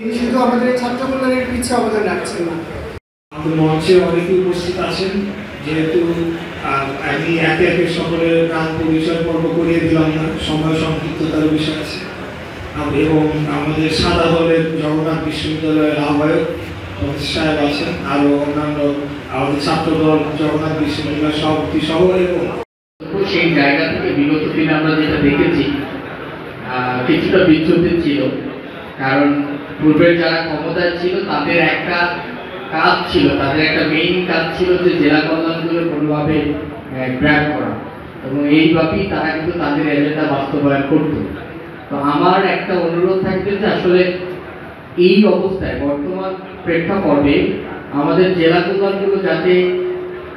শুধু আমাদের ছাত্র কল্যাণের পিছিয়ে অবদান রাখছেন না। আমাদের মঞ্চে অনেকে উপস্থিত আছেন, যেহেতু আমি একে একে সকলের নাম পরিচয় পর্ব করিয়ে দিলাম না, সময় সংক্ষিপ্ততার বিষয় আছে। এবং আমাদের সাদা দলের জগন্নাথ বিশ্ববিদ্যালয়ের আহ্বায়ক সাহেব আছেন, আরও অন্যান্য আমাদের ছাত্র দল জগন্নাথ বিশ্ববিদ্যালয়ের সভাপতি সহ। এবং সেই জায়গা থেকে বিগত দিনে আমরা যেটা দেখেছি কিছুটা বিচ্যুতি ছিল, কারণ পূর্বের যারা ক্ষমতায় ছিল তাদের একটা কাজ ছিল, তাদের একটা মেইন কাজ ছিল যে জেলা কল্যাণগুলো কোনোভাবে গ্র্যাব করা, এবং এইভাবেই তারা কিন্তু তাদের এজেন্ডা বাস্তবায়ন করত। তো আমার একটা অনুরোধ থাকবে যে আসলে এই অবস্থায় বর্তমান প্রেক্ষাপটে আমাদের জেলা কল্যাণগুলো যাতে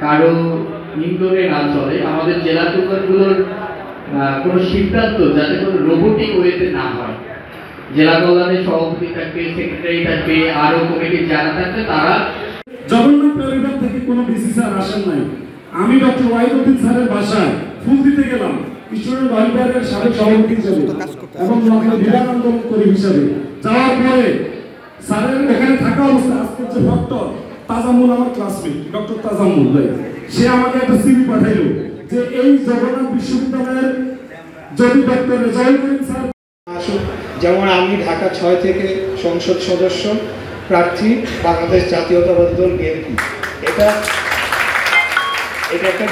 কারো ইন্দোরে না চলে, আমাদের জেলা কল্যাণগুলোর কোনো সিদ্ধান্ত যাতে কোনো রোবোটিক ওয়েতে না হয়। জেলা কল্যাণের সভাপতি থাকবে, সেক্রেটারি থাকবে, আরো কমিটির যারা থাকবে তারা। জগন্নাথ পরিবার থেকে কোনো ডিসি স্যার আসেন নাই। আমি ডক্টর ওয়াহিদুদ্দিন স্যারের বাসায় ফুল দিতে গেলাম স্টুডেন্ট ওয়েলফেয়ারের সাবেক সভাপতি হিসেবে এবং বিভাগ আন্দোলন করি হিসাবে। যাওয়ার পরে স্যারের এখানে থাকা অবস্থায় আজকের যে ডক্টর তাজামুল, আমার ক্লাসমেট ডক্টর তাজামুল ভাই, সে আমাকে একটা সিভি পাঠাইলো যে এই জগন্নাথ বিশ্ববিদ্যালয়ের যদি ডক্টর রেজাউল করিম স্যার। যেমন আমি ঢাকা 6 থেকে সংসদ সদস্য প্রার্থী বাংলাদেশ জাতীয়তাবাদী দল বিএনপি। এটা একটা